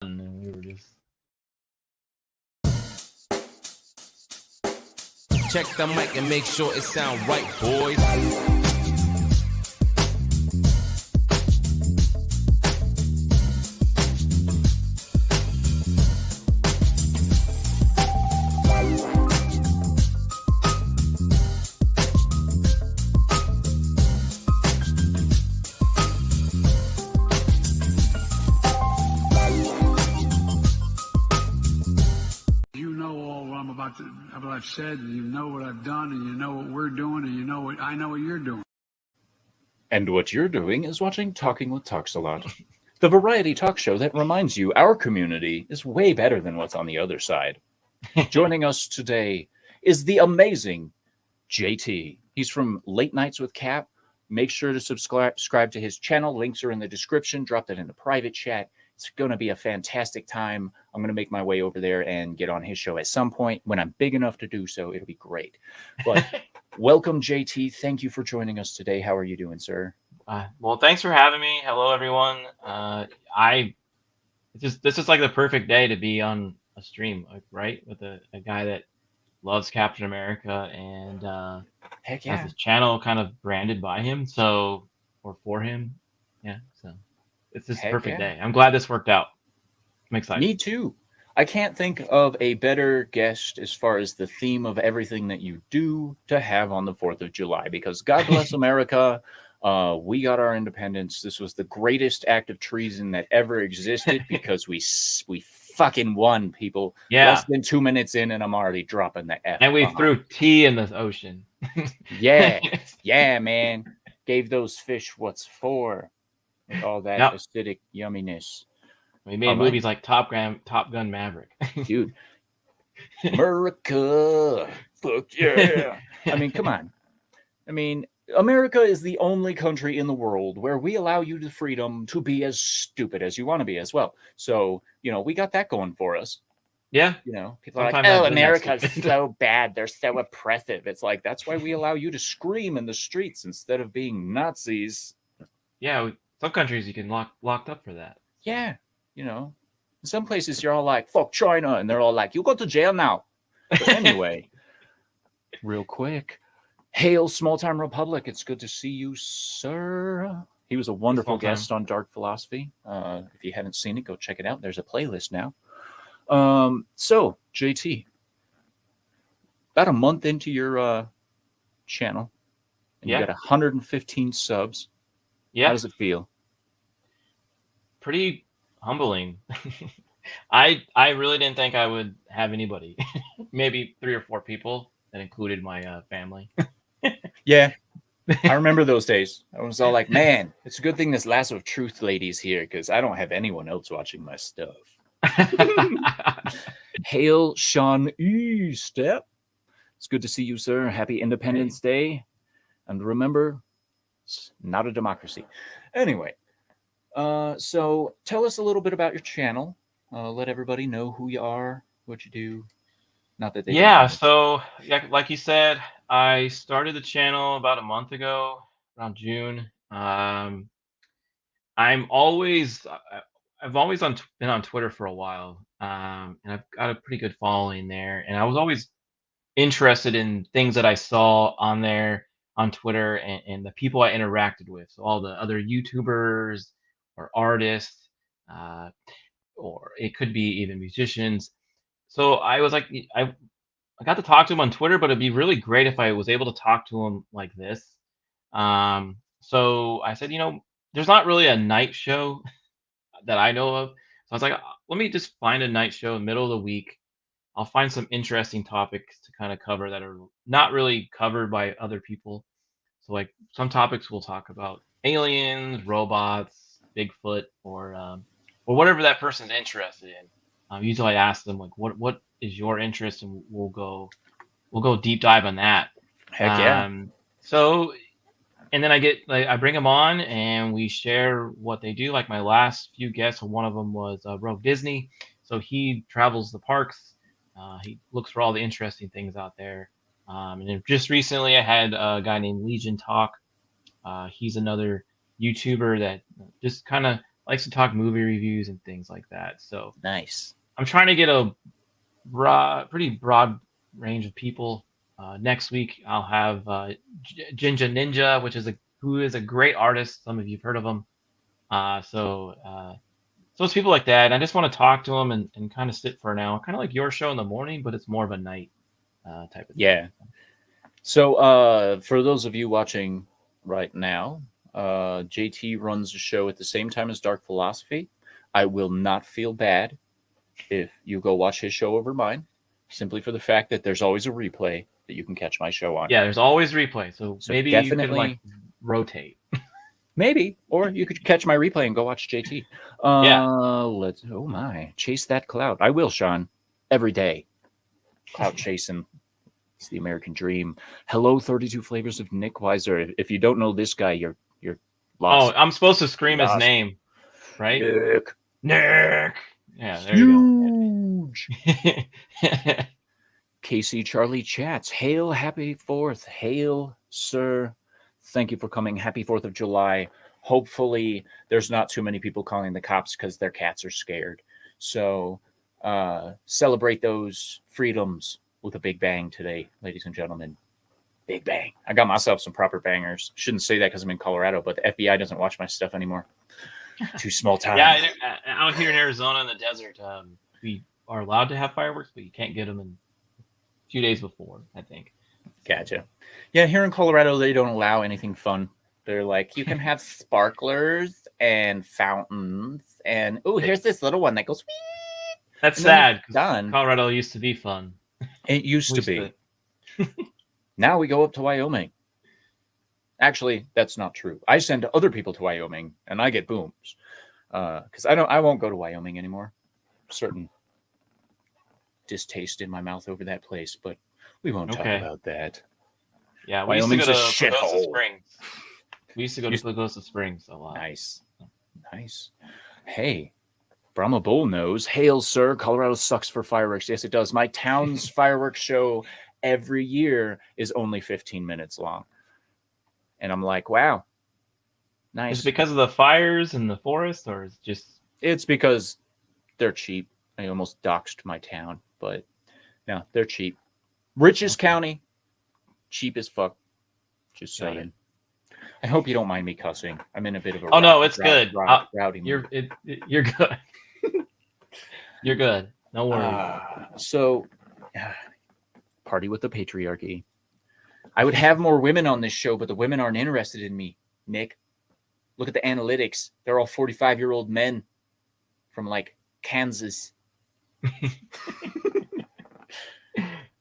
And we were just Check the mic and make sure it sound right, boys. You know all what I'm about to, what I've said, and you know what I've done, and you know what we're doing, and you know what I know what you're doing. And what you're doing is watching Talking with TalksALot, the variety talk show that reminds you our community is way better than what's on the other side. Joining us today is the amazing JT. He's from Late Nights with Cap. Make sure to subscribe to his channel. Links are in the description. Drop that in the private chat. It's going to be a fantastic time. I'm going to make my way over there and get on his show at some point. When I'm big enough to do so, it'll be great. But welcome, JT. Thank you for joining us today. How are you doing, sir? well, thanks for having me. Hello, everyone. This is like the perfect day to be on a stream, like, right, with a guy that loves Captain America and Heck has yeah. his channel kind of branded by him, or for him. Yeah, so it's just a Heck perfect yeah. day. I'm glad this worked out. I'm excited. Me too. I can't think of a better guest as far as the theme of everything that you do to have on the 4th of July, because God bless America. We got our independence. This was the greatest act of treason that ever existed because we fucking won, people. Yeah. Less than 2 minutes in, and I'm already dropping the F. And we threw tea in the ocean. Yeah. Yeah, man. Gave those fish what's for with all that Yep. acidic yumminess. We made movies like Top Gun Maverick. Dude. America. Fuck yeah. I mean, come on. I mean, America is the only country in the world where we allow you the freedom to be as stupid as you want to be as well. So, we got that going for us. Yeah. People are like, oh, America's so bad. They're so oppressive. It's like, that's why we allow you to scream in the streets instead of being Nazis. Yeah, some countries you can locked up for that. Yeah. In some places you're all like, fuck China. And they're all like, you go to jail now. But anyway, real quick. Hail, Small Time Republic. It's good to see you, sir. He was a wonderful guest on Dark Philosophy. If you haven't seen it, go check it out. There's a playlist now. So, JT, about a month into your channel, and you got 115 subs. Yeah. How does it feel? Pretty humbling. I really didn't think I would have anybody. Maybe 3 or 4 people. That included my family. Yeah. I remember those days. I was all like, man, it's a good thing this Lasso of Truth lady's here because I don't have anyone else watching my stuff. Hail, Sean E. Step. It's good to see you, sir. Happy Independence Day. And remember, it's not a democracy. Anyway, so tell us a little bit about your channel. Let everybody know who you are, what you do. Not that they so like you said, I started the channel about a month ago, around June. I've always been on Twitter for a while, and I've got a pretty good following there. And I was always interested in things that I saw on there on Twitter and the people I interacted with. So all the other YouTubers or artists, or it could be even musicians. So I was like, I got to talk to him on Twitter, but it'd be really great if I was able to talk to him like this. So I said, there's not really a night show that I know of. So I was like, let me just find a night show in the middle of the week. I'll find some interesting topics to kind of cover that are not really covered by other people. So like some topics we'll talk about aliens, robots, Bigfoot, or whatever that person's interested in. Usually I ask them like, what is your interest, and we'll go deep dive on that. Heck yeah. So, and then I bring them on and we share what they do. Like my last few guests, one of them was Rogue Disney. So he travels the parks. He looks for all the interesting things out there. And then just recently I had a guy named Legion Talk. He's another YouTuber that just kind of likes to talk movie reviews and things like that. So Nice. I'm trying to get a pretty broad range of people. Next week I'll have Jinja Ninja, who is a great artist. Some of you've heard of him. So it's people like that. And I just want to talk to them and kind of sit for an hour, kind of like your show in the morning, but it's more of a night type of thing. Yeah. So for those of you watching right now, JT runs the show at the same time as Dark Philosophy. I will not feel bad if you go watch his show over mine, simply for the fact that there's always a replay that you can catch my show on. Yeah, there's always replay. So maybe you could like rotate. Maybe, or you could catch my replay and go watch JT. Yeah. Oh my, chase that cloud. I will, Sean, every day. Cloud chasing. It's the American dream. Hello, 32 Flavors of Nick Weiser. If you don't know this guy, you're lost. Oh, I'm supposed to scream his name, right? Nick. Nick. Yeah, there you go. Casey Charlie chats. Hail, happy 4th. Hail, sir. Thank you for coming. Happy 4th of July. Hopefully, there's not too many people calling the cops because their cats are scared. So, celebrate those freedoms with a big bang today, ladies and gentlemen. Big bang. I got myself some proper bangers. Shouldn't say that because I'm in Colorado, but the FBI doesn't watch my stuff anymore. Too small time. Yeah, out here in Arizona in the desert, we are allowed to have fireworks, but you can't get them in a few days before, I think. Gotcha. Yeah, here in Colorado, they don't allow anything fun. They're like, you can have sparklers and fountains, and here's this little one that goes. Wee! That's sad. Done. Colorado used to be fun. It used to be. Now we go up to Wyoming. Actually, that's not true. I send other people to Wyoming, and I get booms because I won't go to Wyoming anymore. Certain distaste in my mouth over that place, but we won't talk about that. Yeah, Wyoming's a shithole. Springs. We used to go to Pagosa Springs a lot. Nice. Hey, Brahma Bull knows. Hail, sir. Colorado sucks for fireworks. Yes, it does. My town's fireworks show every year is only 15 minutes long. And I'm like, wow. Nice. Is it because of the fires in the forest, or is it just... It's because they're cheap. I almost doxed my town, but no, they're cheap. Richest county, cheap as fuck. Just saying. I hope you don't mind me cussing. I'm in a bit of a... Oh, no, it's good. Rowdy you're good. You're good. No worries. So, party with the patriarchy. I would have more women on this show, but the women aren't interested in me, Nick. Look at the analytics. They're all 45-year-old men from, like, Kansas.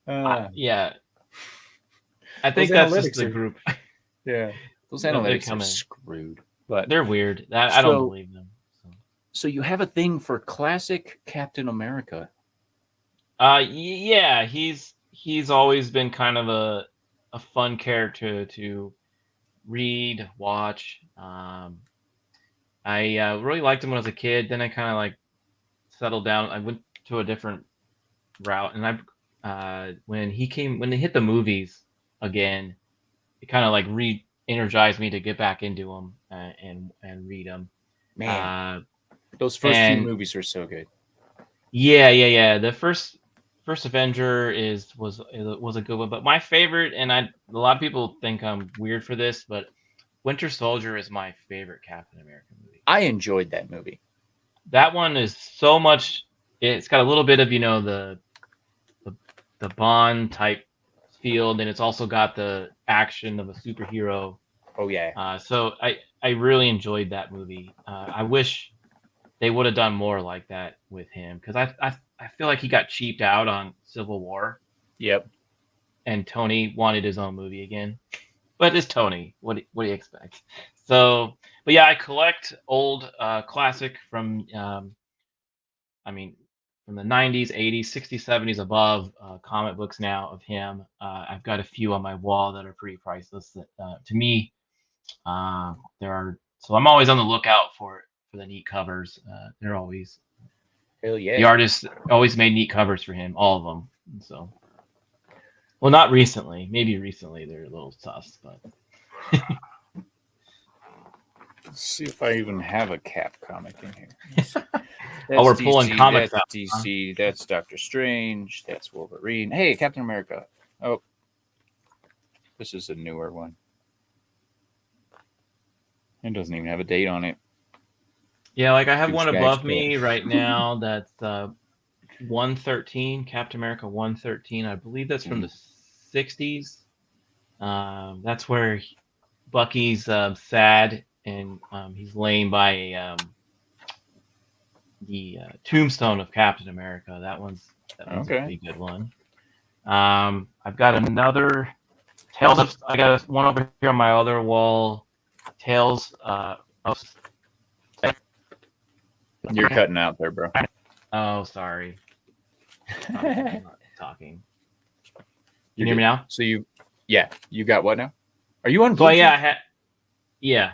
Yeah. I think that's just the group. Yeah. Those analytics are screwed. But they're weird. I don't believe them. So you have a thing for classic Captain America. Yeah, he's always been kind of a fun character to read, watch. I really liked him when I was a kid. Then I kind of like settled down. I went to a different route, and when he hit the movies again, it kind of like re-energized me to get back into them and read them. Man, those first few movies were so good. Yeah. The first Avenger was a good one, but my favorite, and a lot of people think I'm weird for this, but Winter Soldier is my favorite Captain America movie. I enjoyed that movie. That one is so much. It's got a little bit of the Bond type feel, and it's also got the action of a superhero. Oh yeah. So I really enjoyed that movie. I wish they would have done more like that with him, because I feel like he got cheaped out on Civil War. Yep. And Tony wanted his own movie again. But it's Tony. What do you expect? So, but yeah, I collect old classic from from the 90s, 80s, 60s, 70s above comic books now of him. I've got a few on my wall that are pretty priceless. That to me, there are. So I'm always on the lookout for the neat covers. They're always. Hell yeah. The artist always made neat covers for him, all of them. So, well, not recently. Maybe recently they're a little sus, but. see if I even have a Cap comic in here. That's Oh, we're pulling DC, comics that's out. Huh? DC, that's Doctor Strange, that's Wolverine. Hey, Captain America. Oh, this is a newer one. It doesn't even have a date on it. Yeah, like I have one Douchebags above can't. me right now that's 113, Captain America 113. I believe that's from the 60s. That's where Bucky's sad and he's laying by the tombstone of Captain America. That one's a Okay. pretty good one. I've got another Tales of. I got one over here on my other wall. Tales of. You're cutting out there, bro. Oh, sorry. I'm not talking. Can you You're hear me good. now? So you got what now? Are you on So Bluetooth? yeah.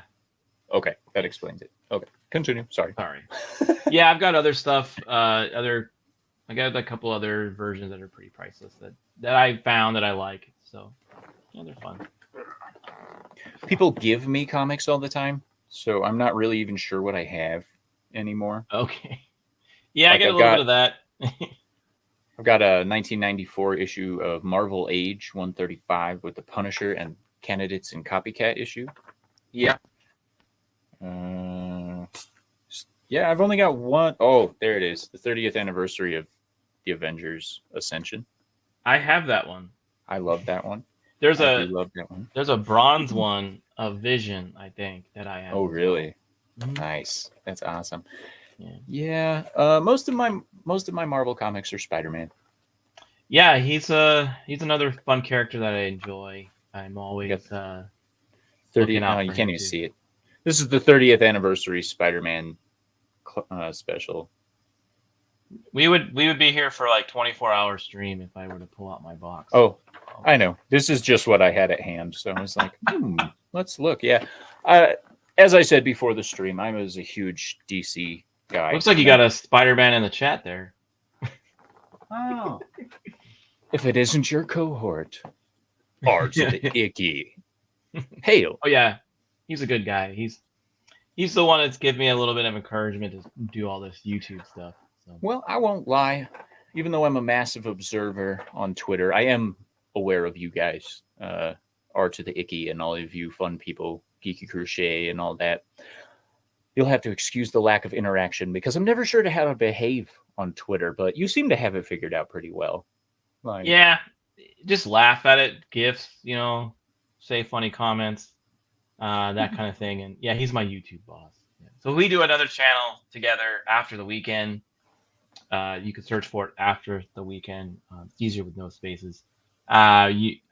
Okay, that explains it. Okay, continue. Sorry. Sorry. Yeah, I've got other stuff. I got a couple other versions that are pretty priceless that I found that I like. So yeah, they're fun. People give me comics all the time, so I'm not really even sure what I have anymore. Okay. Yeah, I Like get a little bit of that. I've got a 1994 issue of Marvel Age 135 with the Punisher and Candidates and Copycat issue. Yeah. Yeah, I've only got one. Oh, there it is. The 30th anniversary of the Avengers Ascension. I have that one. I love that one. There's I a do love that one. there's a bronze one of Vision, I think, that I have. Oh, as really? well. Mhm. Nice. That's awesome. Yeah. Yeah. Most of my Marvel comics are Spider-Man. Yeah, he's another fun character that I enjoy. I'm always 30. looking out You for can't him even too. see it. This is the 30th anniversary Spider-Man special. We would be here for like 24-hour stream if I were to pull out my box. Oh, I know. This is just what I had at hand, so I was like, let's look. Yeah. As I said before the stream, I was a huge DC guy. Looks like you got a Spider-Man in the chat there. Oh. If it isn't your cohort, R to the icky. Hail. Oh yeah, he's a good guy. He's the one that's given me a little bit of encouragement to do all this YouTube stuff. So. Well, I won't lie. Even though I'm a massive observer on Twitter, I am aware of you guys, R to the icky, and all of you fun people, Geeky Crochet, and all that. You'll have to excuse the lack of interaction because I'm never sure to how to behave on Twitter, but you seem to have it figured out pretty well. Like, yeah, just laugh at it, gifs, say funny comments, that kind of thing. And yeah, he's my YouTube boss. Yeah. So we do another channel together after the weekend. You can search for it after the weekend. It's easier with no spaces. We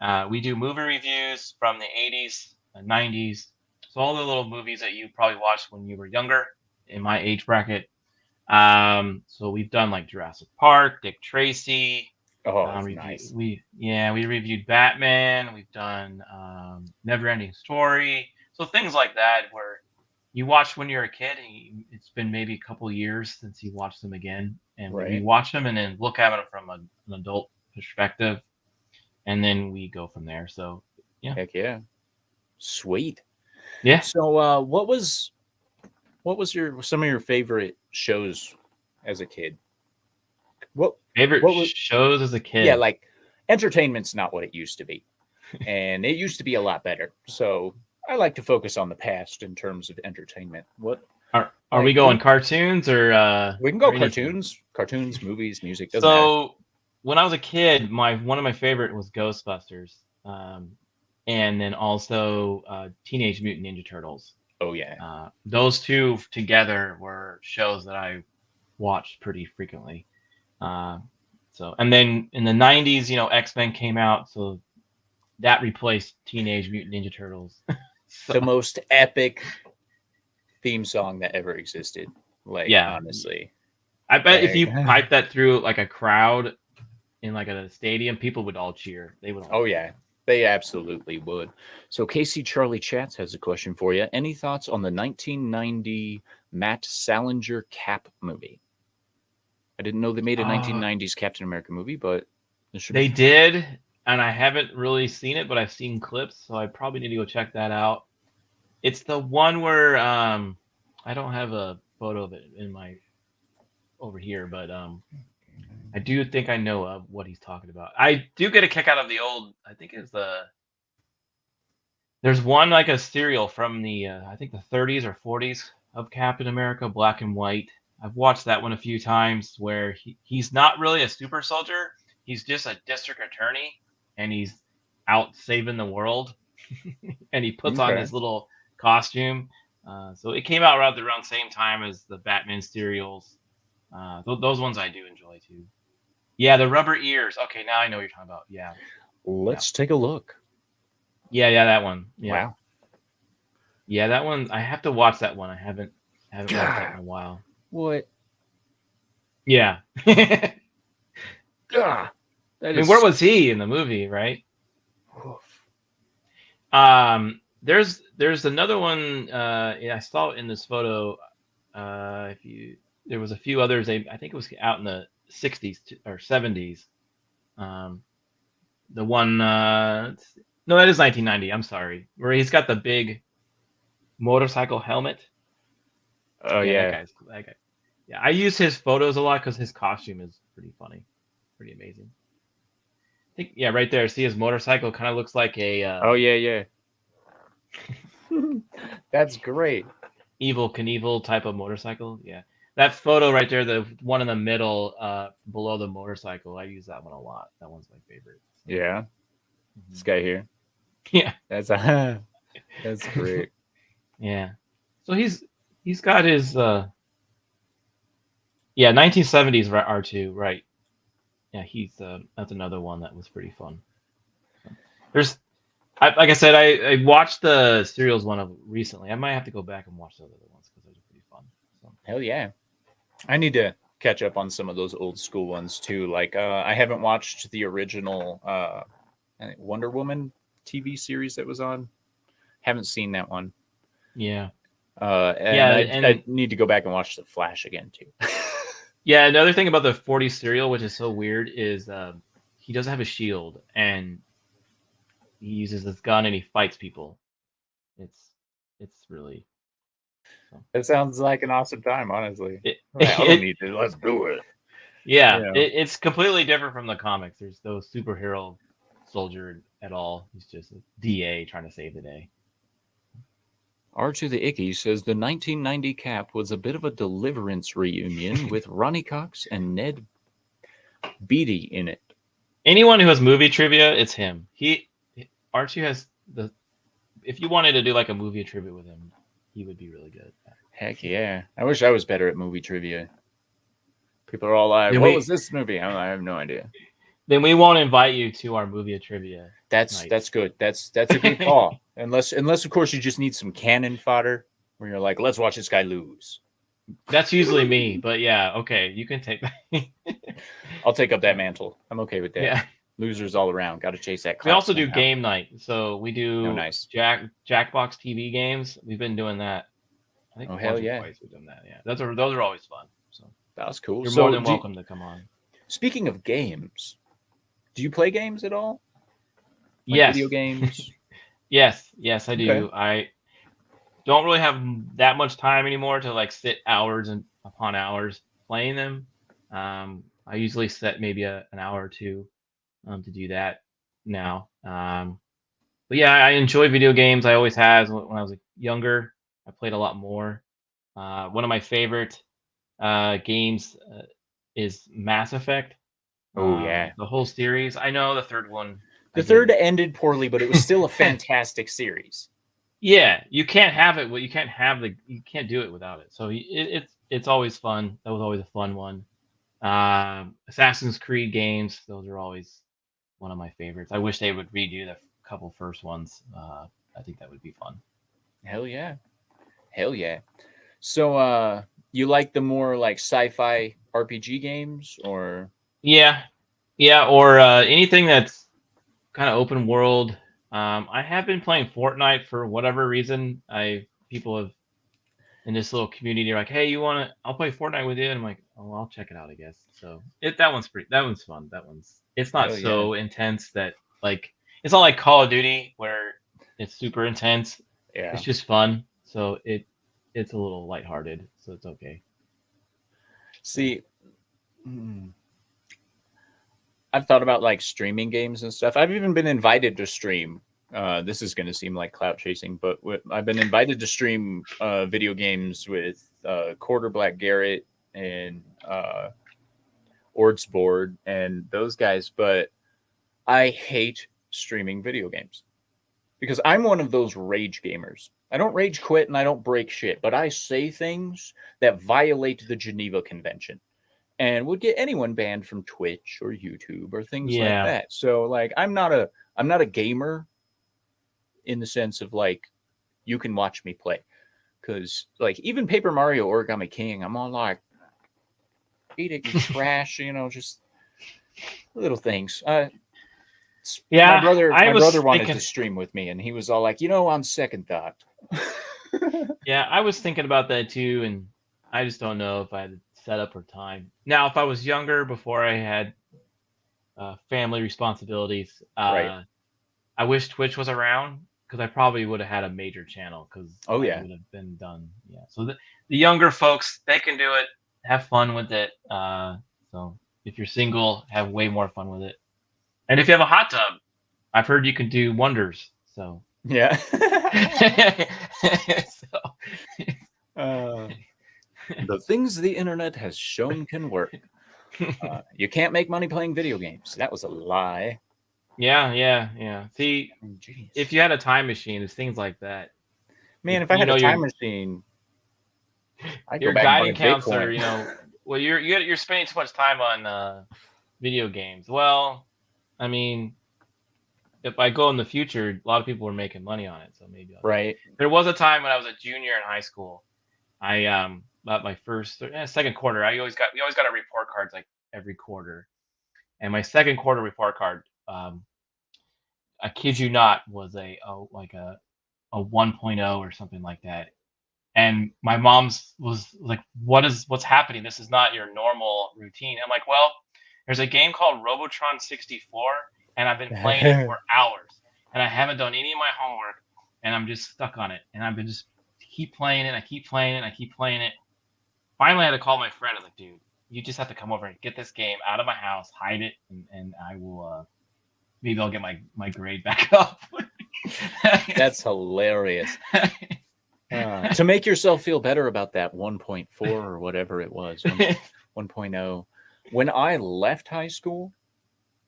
do movie reviews from the 80s, 90s. So all the little movies that you probably watched when you were younger in my age bracket. So we've done like Jurassic Park, Dick Tracy. nice. We reviewed Batman. We've done Never Ending Story. So things like that where you watch when you're a kid and it's been maybe a couple years since you watched them again, and Right. we watch them and then look at them from an adult perspective, and then we go from there. So yeah, Heck yeah, sweet. yeah. So, what was some of your favorite shows as a kid? Favorite what was- shows as a kid? Yeah, like entertainment's not what it used to be, and it used to be a lot better. So I like to focus on the past in terms of entertainment. Are we going cartoons or we can go or anything? cartoons, movies, music. Doesn't matter. So when I was a kid, one of my favorite was Ghostbusters, and then also Teenage Mutant Ninja Turtles. Oh yeah, Those two together were shows that I watched pretty frequently. And then in the 90s, X-Men came out, so that replaced Teenage Mutant Ninja Turtles. the most epic theme song that ever existed. Like, Yeah. honestly, I bet if you Dang. pipe that through like a crowd in like a stadium, people would all cheer. They would. Oh yeah, they absolutely would. So Casey Charlie Chats has a question for you. Any thoughts on the 1990 Matt Salinger Cap movie? I didn't know they made a 1990s Captain America movie, but They did, and I haven't really seen it, but I've seen clips, so I probably need to go check that out. It's the one where I don't have a photo of it in my over here, but I do think I know what he's talking about. I do get a kick out of the old. I think it's there's one like a serial from the I think the 30s or 40s of Captain America, black and white. I've watched that one a few times where he's not really a super soldier. He's just a district attorney, and he's out saving the world. And he puts on Okay. his little costume. So it came out around the same time as the Batman serials. Those ones I do enjoy too. Yeah, the rubber ears. Okay, now I know what you're talking about. Yeah, Let's take a look. yeah, that one. Yeah, Wow. yeah, that one. I have to watch that one. I haven't watched that God. in a while. What? Yeah. I God. That mean, is. where was he in the movie, right? Oof. There's another one. Yeah, I saw it in this photo. If you there was a few others. I think it was out in the 60s or 70s. Um, the one. No, that is 1990. I'm sorry. Where he's got the big motorcycle helmet. Oh Yeah, yeah. that guy. Yeah, I use his photos a lot because his costume is pretty funny, pretty amazing. I think yeah, right there. See his motorcycle kind of looks like a Oh yeah. That's great. Evil Knievel type of motorcycle. Yeah, that photo right there, the one in the middle, below the motorcycle. I use that one a lot. That one's my favorite. So, Yeah. This guy here. yeah, That's that's great. yeah. So he's got his yeah 1970s R2 right. Yeah, he's that's another one that was pretty fun. There's like I said, I watched the serials one of recently. I might have to go back and watch those other ones because those are pretty fun. So. Hell yeah. I need to catch up on some of those old school ones too. Like I haven't watched the original I think Wonder Woman TV series that was on. Haven't seen that one. Yeah. And Yeah, I need to go back and watch The Flash again too. yeah. Another thing about the 40s serial, which is so weird, is he doesn't have a shield and he uses this gun and he fights people. It's really. So. That sounds like an awesome time, honestly. It, I don't need to. Let's do it. yeah, Yeah. it's completely different from the comics. There's no superhero soldier at all. He's just a DA trying to save the day. R to the Icky says the 1990 Cap was a bit of a Deliverance reunion with Ronnie Cox and Ned Beatty in it. Anyone who has movie trivia, it's him. R2 has the. If you wanted to do like a movie trivia with him, he would be really good. Heck yeah. I wish I was better at movie trivia. People are all like, Then what we- was this movie? I have no idea. Then we won't invite you to our movie trivia. That's nights. good. That's a good call. Unless of course you just need some cannon fodder where you're like, let's watch this guy lose. That's usually me, but yeah, okay, you can take that. I'll take up that mantle. I'm okay with that. Yeah. Losers all around. Got to chase that. We also do somehow. game night, so we do Oh, nice. Jackbox TV games. We've been doing that. I think Oh, once hell or yeah. twice we've done that. Yeah, those are always fun. So That's cool. you're So more than welcome to come on. Speaking of games, do you play games at all? Like yes, video games. yes, I do. Okay. I don't really have that much time anymore to like sit hours and upon hours playing them. I usually set maybe an hour or two to do that now. But yeah, I enjoy video games. I always has when I was younger. I played a lot more. One of my favorite games is Mass Effect. Oh yeah. The whole series. I know the third one. The third ended poorly, but it was still a fantastic series. Yeah, you can't have it. You can't have you can't do it without it. So it's always fun. That was always a fun one. Assassin's Creed games. Those are always one of my favorites. I wish they would redo the couple first ones. I think that would be fun. Hell yeah. So you like the more like sci-fi RPG games or Yeah, or anything that's kind of open world. I have been playing Fortnite for whatever reason. People have in this little community are like, hey, you want to? I'll play Fortnite with you. And I'm like, oh, I'll check it out, I guess. So that one's fun. It's not Hell so intense that like it's not like Call of Duty where it's super intense. Yeah. It's just fun, so it's a little lighthearted, so it's okay. So, See, I've thought about like streaming games and stuff. I've even been invited to stream. This is going to seem like clout chasing, but I've been invited to stream video games with Quarter Black Garrett and Ordsboard and those guys. But I hate streaming video games because I'm one of those rage gamers. I don't rage quit and I don't break shit, but I say things that violate the Geneva Convention and would get anyone banned from Twitch or YouTube or things like yeah, that. So like I'm not a gamer in the sense of like you can watch me play. Cause like even Paper Mario Origami King, I'm all like eat it, you trash, just little things. My yeah. brother I my was brother wanted thinking, to stream with me and he was all like, on second thought. yeah, I was thinking about that too, and I just don't know if I had set up or time. Now, if I was younger, before I had family responsibilities, Right. I wish Twitch was around because I probably would have had a major channel because Oh I yeah. would have been done. Yeah. So the younger folks, they can do it, have fun with it. So if you're single, have way more fun with it. And if you have a hot tub, I've heard you can do wonders. So, Yeah. so uh, the things the internet has shown can work. You can't make money playing video games. That was a lie. yeah. See, Jeez. if you had a time machine, it's things like that. Man, if I had a time machine, I'd go Your back and buy guiding counselor, Bitcoin. well, you're spending too much time on video games. Well, I mean, if I go in the future, a lot of people are making money on it, so maybe I'll do it. Right. There was a time when I was a junior in high school. I about my second quarter. We always got our report cards like every quarter, and my second quarter report card, I kid you not, was like a 1.0 or something like that. And my mom's was like, what's happening? This is not your normal routine. I'm like, well, there's a game called Robotron 64, and I've been playing it for hours, and I haven't done any of my homework, and I'm just stuck on it, and I've been just keep playing it. I keep playing it. I keep playing it. Finally, I had to call my friend. I was like, dude, you just have to come over and get this game out of my house, hide it, and I will. Maybe I'll get my grade back up. That's hilarious. To make yourself feel better about that 1.4 or whatever it was, 1.0. When I left high school,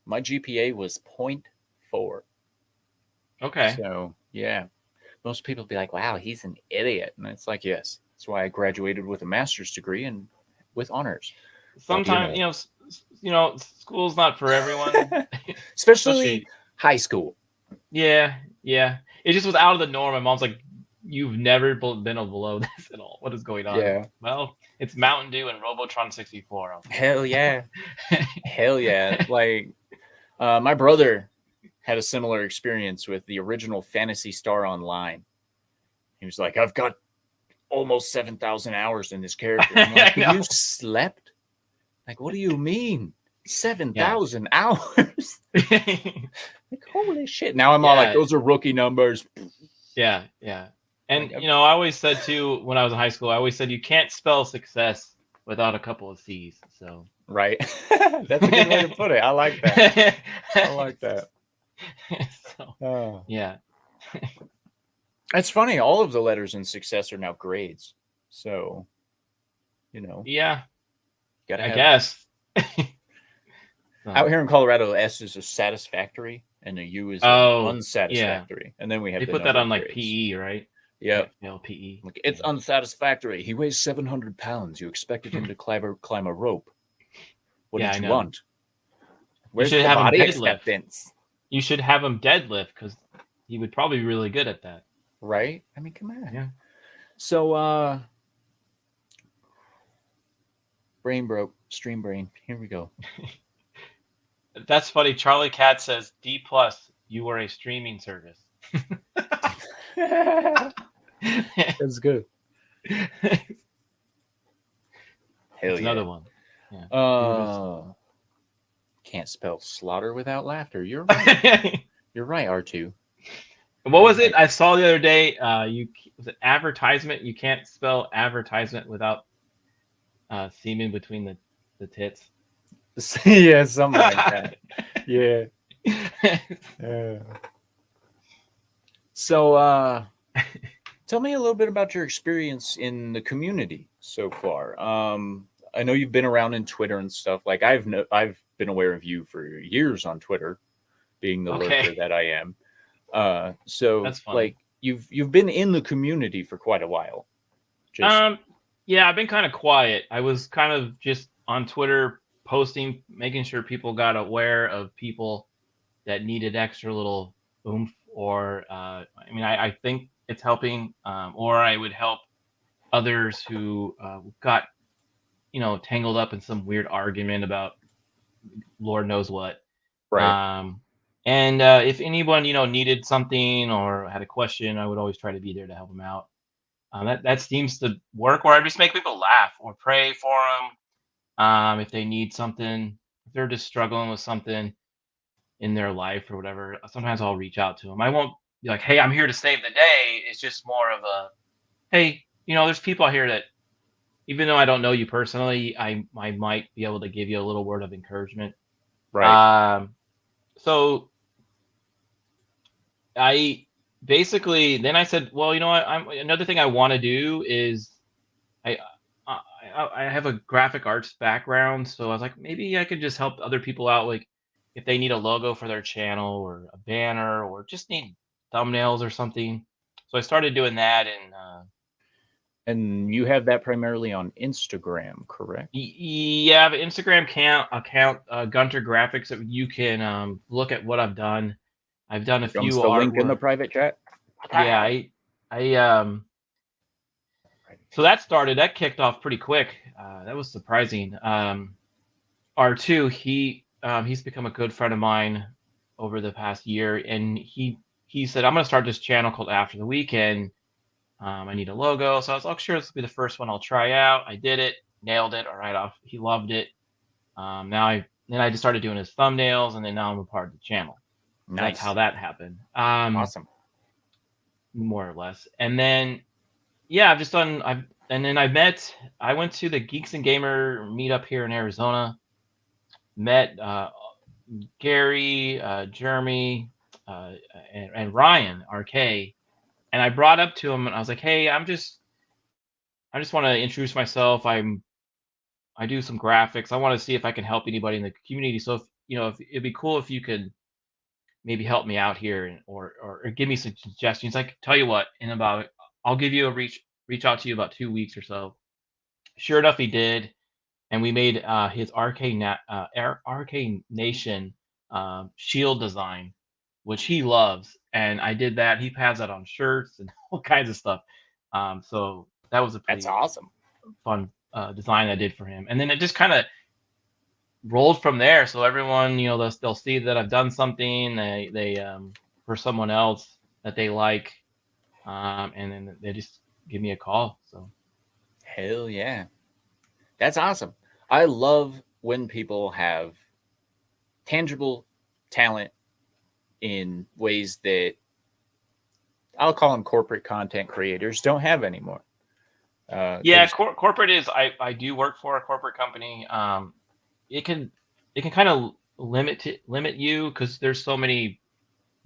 my GPA was 0.4. Okay. So, yeah. Most people be like, wow, he's an idiot. And it's like, yes. That's why I graduated with a master's degree and with honors. Sometimes, school's not for everyone. Especially high school. Yeah. It just was out of the norm. My mom's like, you've never been below this at all. What is going on? Yeah. Well, it's Mountain Dew and Robotron 64. Hell yeah. Hell yeah. Like, my brother had a similar experience with the original Phantasy Star Online. He was like, I've got almost 7,000 hours in this character. I'm like, you slept? Like, what do you mean? 7,000 hours? Like, holy shit. Now I'm all like, those are rookie numbers. Yeah. And, I always said, too, when I was in high school, I always said you can't spell success without a couple of C's. So right. That's a good way to put it. I like that. So, yeah. It's funny. All of the letters in success are now grades. So, Yeah. Gotta I guess. Out here in Colorado, S is a satisfactory and a U is unsatisfactory. Yeah. And then we have they put that on like PE, right? Yeah. PE. Like, it's unsatisfactory. He weighs 700 pounds. You expected him to climb a rope. What did you want? Where's the body acceptance? You should have him deadlift because he would probably be really good at that. Right? I mean, come on. Yeah. So, brain broke. Stream brain. Here we go. That's funny. Charlie Cat says, D+, you are a streaming service. That's good. Hell yeah. Another one. Yeah. Can't spell slaughter without laughter. You're right. You're right, R2. What was it I saw the other day? You was it advertisement? You can't spell advertisement without semen between the tits. Yeah, something like that. Yeah. So, tell me a little bit about your experience in the community so far. I know you've been around in Twitter and stuff. Like I've been aware of you for years on Twitter, being the Okay, lurker that I am. So that's funny. like you've been in the community for quite a while. Just Um, yeah, I've been kind of quiet. I was kind of just on Twitter posting, making sure people got aware of people that needed extra little oomph, or I mean, I think it's helping, or I would help others who got tangled up in some weird argument about Lord knows what. right. Um, and if anyone needed something or had a question, I would always try to be there to help them out. That seems to work. Or I just make people laugh or pray for them if they need something, if they're just struggling with something in their life or whatever. Sometimes I'll reach out to them. I won't be like, "Hey, I'm here to save the day." It's just more of a, "Hey, there's people out here that even though I don't know you personally, I might be able to give you a little word of encouragement." Right. Um, so I basically then I said, well, you know what? I'm another thing I want to do is I, I have a graphic arts background, so I was like, maybe I could just help other people out, like if they need a logo for their channel or a banner or just need thumbnails or something. So I started doing that, and And you have that primarily on Instagram, correct? yeah, I have an Instagram account, Gunter Graphics, that you can look at what I've done. I've done a Here comes few the link in the artwork. private chat. Yeah, I so that kicked off pretty quick. That was surprising. R2, he's become a good friend of mine over the past year, and he said, I'm gonna start this channel called After the Weekend. I need a logo. So I was like, oh, sure, this will be the first one I'll try out. I did it, nailed it, all right off. He loved it. Then I just started doing his thumbnails, and then now I'm a part of the channel. So that's how Nice. that happened. Awesome. More or less. And then yeah, I've just done I've and then I went to the Geeks and Gamer meetup here in Arizona, met Gary, Jeremy, uh, and Ryan RK, and I brought up to him and I was like, "Hey, I just want to introduce myself. I do some graphics. I want to see if I can help anybody in the community. So if it'd be cool if you could maybe help me out here, and or give me some suggestions. Like, tell you what, I'll give you a reach out to you about 2 weeks or so." Sure enough, he did, and we made his Arcane Nation shield design, which he loves, and I did that. He has that on shirts and all kinds of stuff. So that was a That's pretty awesome. fun design I did for him, and then it just kind of rolled from there. So everyone, they'll see that I've done something they for someone else that they like, and then they just give me a call. So Hell yeah. That's awesome. I love when people have tangible talent in ways that I'll call them corporate content creators don't have anymore. yeah, Because corporate is I do work for a corporate company. It can kind of limit you because there's so many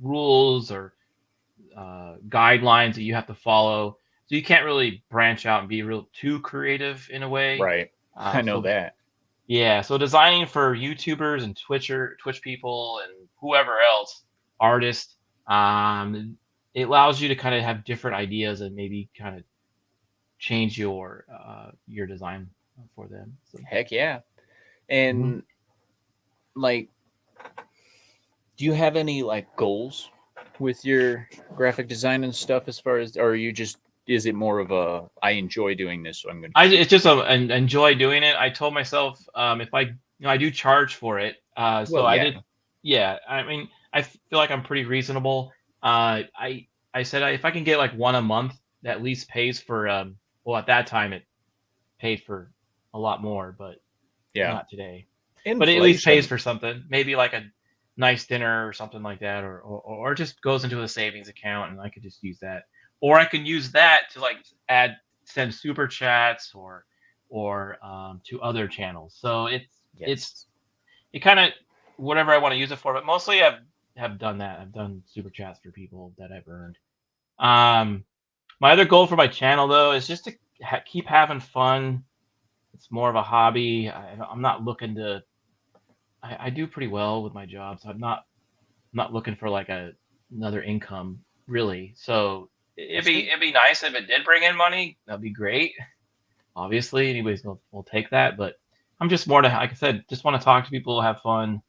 rules or guidelines that you have to follow. So you can't really branch out and be real too creative in a way. right, I know So that. yeah, so designing for YouTubers and Twitch people and whoever else, artists, it allows you to kind of have different ideas and maybe kind of change your design for them. So Heck yeah. mhm. And like, do you have any like goals with your graphic design and stuff as far as, or are you just, is it more of a, I enjoy doing this, so I'm going to keep? It's just enjoy doing it. I told myself if I do charge for it. So Well, I yeah, did. Yeah, I mean, I feel like I'm pretty reasonable. I said if I can get like one a month that at least pays for well, at that time it paid for a lot more, but yeah. not today. But it at least pays Inflation. for something. Maybe like nice dinner or something like that, or just goes into a savings account, and I could just use that, or I can use that to like send super chats or to other channels. So Yes. it kind of whatever I want to use it for, but mostly I've have done that. I've done super chats for people that I've earned. Um, my other goal for my channel though is just to keep having fun. It's more of a hobby. I'm not looking to. I do pretty well with my job, so I'm not looking for like another income really. So it'd That's be good. it'd be nice if it did bring in money. That'd be great. Obviously, anybody's will take that, but I'm just more to, like I said, just want to talk to people, have fun,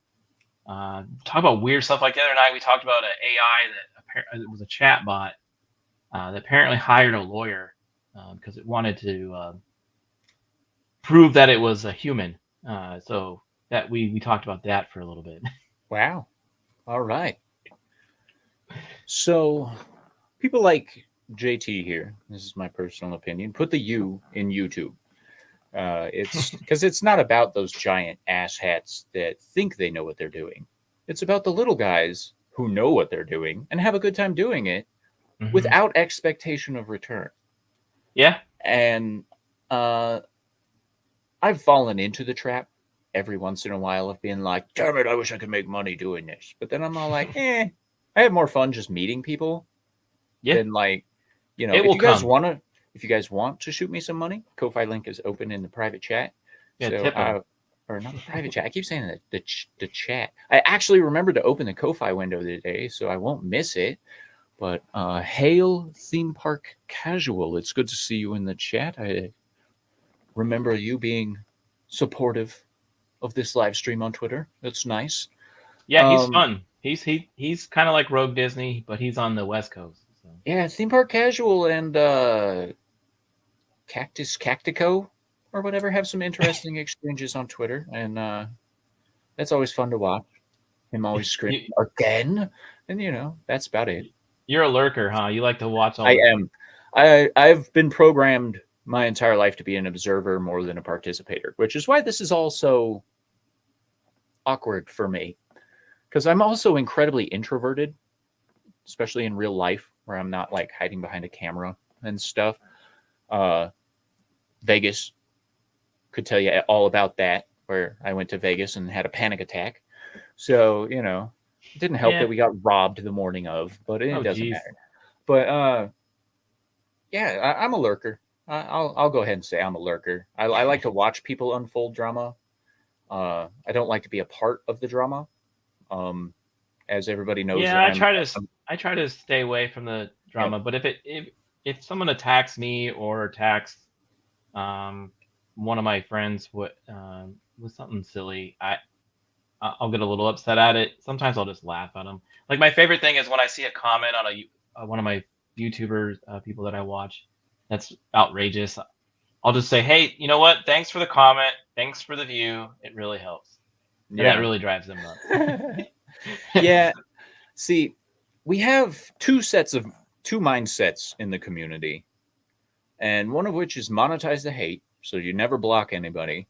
talk about weird stuff. Like the other night, we talked about an AI that it was a chat bot that apparently hired a lawyer because it wanted to prove that it was a human. So that we talked about that for a little bit. Wow. All right. So people like JT here, this is my personal opinion, put the U in YouTube. It's because it's not about those giant asshats that think they know what they're doing. It's about the little guys who know what they're doing and have a good time doing it Hmm. without expectation of return. Yeah, And uh, I've fallen into the trap every once in a while of being like, damn it, I wish I could make money doing this. But then I'm all like, I have more fun just meeting people yeah, than like, it if will you guys come. want to, if you guys want to shoot me some money, Ko-Fi link is open in the private chat. Yeah, So, tip them. or not the private chat. I keep saying that the chat. I actually remembered to open the Ko-Fi window today, so I won't miss it. But hail theme park casual. It's good to see you in the chat. I remember you being supportive of this live stream on Twitter. That's nice. Yeah, he's Um, fun. He's kind of like Rogue Disney, but he's on the West Coast. So yeah, theme park casual and Cactus Cactico or whatever have some interesting exchanges on Twitter, and that's always fun to watch. Him always screaming you, again, and that's about it. you're a lurker, huh? You like to watch all I the. am. I've been programmed my entire life to be an observer more than a participator, which is why this is all so awkward for me because I'm also incredibly introverted, especially in real life where I'm not like hiding behind a camera and stuff. Uh, Vegas could tell you all about that, where I went to Vegas and had a panic attack. So, it didn't help that Yeah. we got robbed the morning of, but it Oh, doesn't geez. matter. But yeah, I'm a lurker. I'll go ahead and say I'm a lurker. I like to watch people unfold drama. I don't like to be a part of the drama. Um, as everybody knows, Yeah, I try to stay away from the yep, drama. But if someone attacks me or attacks um one of my friends with something silly, I'll get a little upset at it. Sometimes I'll just laugh at them. Like my favorite thing is when I see a comment on one of my YouTubers people that I watch that's outrageous. I'll just say, hey, you know what? Thanks for the comment. Thanks for the view. It really helps, and that yeah, really drives them nuts. yeah. See, we have two mindsets in the community, and one of which is monetize the hate, so you never block anybody,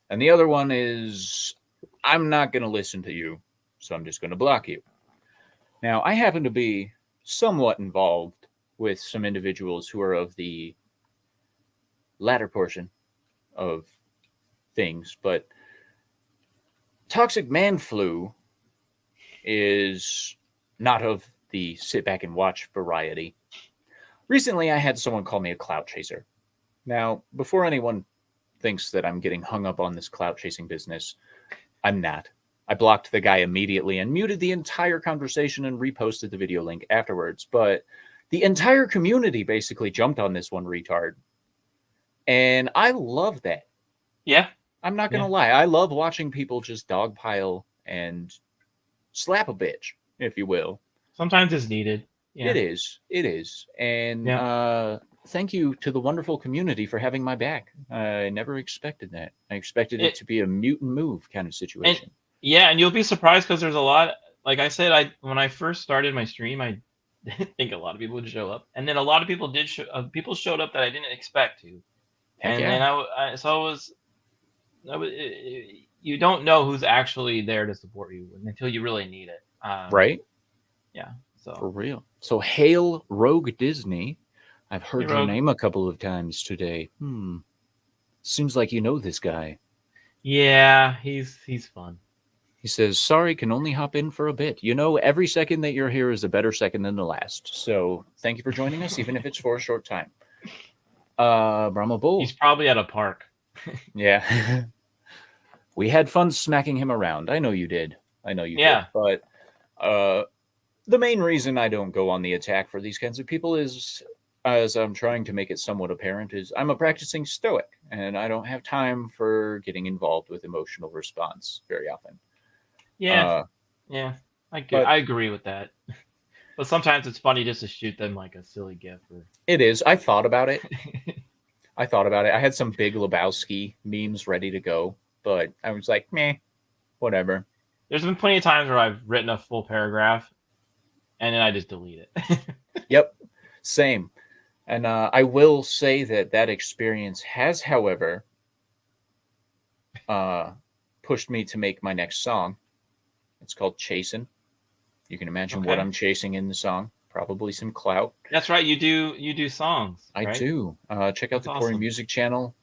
and the other one is I'm not going to listen to you, so I'm just going to block you. Now, I happen to be somewhat involved with some individuals who are of the latter portion of things, but toxic man flu is not of the sit back and watch variety. Recently, I had someone call me a clout chaser. Now, before anyone thinks that I'm getting hung up on this clout chasing business, I'm not. I blocked the guy immediately and muted the entire conversation and reposted the video link afterwards. But the entire community basically jumped on this one retard. And I love that. Yeah, I'm not going to yeah. lie. I love watching people just dogpile and slap a bitch, if you will. Sometimes it's needed. It Yeah, is. It is. And yeah. thank you to the wonderful community for having my back. I never expected that. I expected it It to be a mute and move kind of and situation. yeah, and you'll be surprised because there's a lot. Like I said, I when I first started my stream, I didn't think a lot of people would show up, and then a lot of people did. People showed up that I didn't expect to, Heck and yeah. then I so I was you don't know who's actually there to support you until you really need it. Right? Yeah. For So real. So hail Rogue Disney. I've hey, heard your Rogue. name a couple of times today. Seems like you know this guy. Yeah, he's fun. He says, sorry, can only hop in for a bit. You know, every second that you're here is a better second than the last. So thank you for joining us, even if it's for a short time. Brahma Bull. He's probably at a park. Yeah. We had fun smacking him around. I know you did. I know you did. Yeah. But the main reason I don't go on the attack for these kinds of people is, as I'm trying to make it somewhat apparent, is I'm a practicing stoic, and I don't have time for getting involved with emotional response very often. Yeah. Yeah. But I agree with that. But sometimes it's funny just to shoot them like a silly gif or it is. I thought about it. I had some Big Lebowski memes ready to go, but I was like, meh, whatever. There's been plenty of times where I've written a full paragraph and then I just delete it. Yep, same. And I will say that that experience has, however, pushed me to make my next song. It's called Chasin'. You can imagine what Okay. I'm chasing in the song. Probably some clout. That's right. You do songs, I right? do. Check out That's the Corey awesome. Music channel.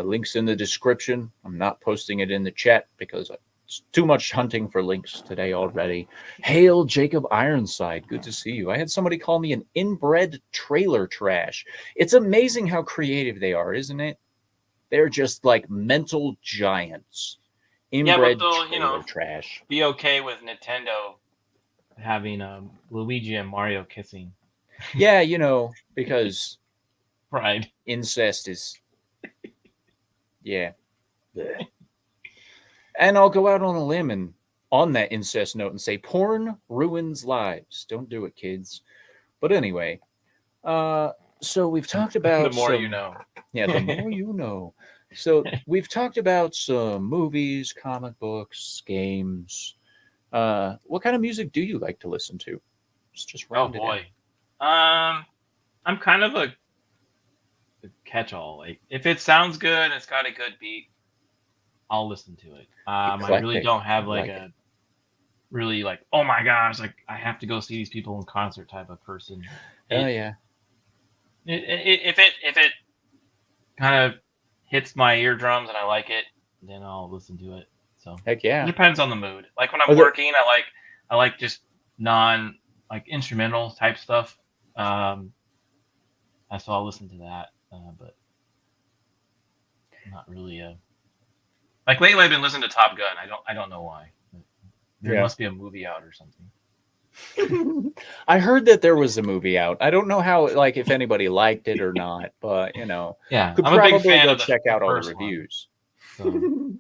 Links in the description. I'm not posting it in the chat because it's too much hunting for links today already. Hail Jacob Ironside. Good to see you. I had somebody call me an inbred trailer trash. It's amazing how creative they are, isn't it? They're just like mental giants. Yeah, but Inbred they'll, trailer trash. be okay with Nintendo having Luigi and Mario kissing. Yeah, because Pride. incest is, yeah. Blech. And I'll go out on a limb and on that incest note and say porn ruins lives. Don't do it, kids. But anyway, so we've talked The about more you some, know. yeah, the more you know. So we've talked about some movies, comic books, games. What kind of music do you like to listen to? Let's just Oh round it out. boy. I'm kind of a catch-all. Like if it sounds good and it's got a good beat, I'll listen to it. I really Eclectic. don't have I like like it. a really like, oh my gosh, like I have to go see these people in concert type of person. Oh It, yeah. if it kind of hits my eardrums and I like it, then I'll listen to it. So Heck it yeah. depends on the mood. Like when I'm Are there, working, I like just non like instrumental type stuff. Um, so I'll listen to that. But not really like lately I've been listening to Top Gun. I don't know why. There yeah. must be a movie out or something. I heard that there was a movie out. I don't know how, like, if anybody liked it or not, but Yeah, could I'm a big probably fan go of the check out all the first one. reviews. So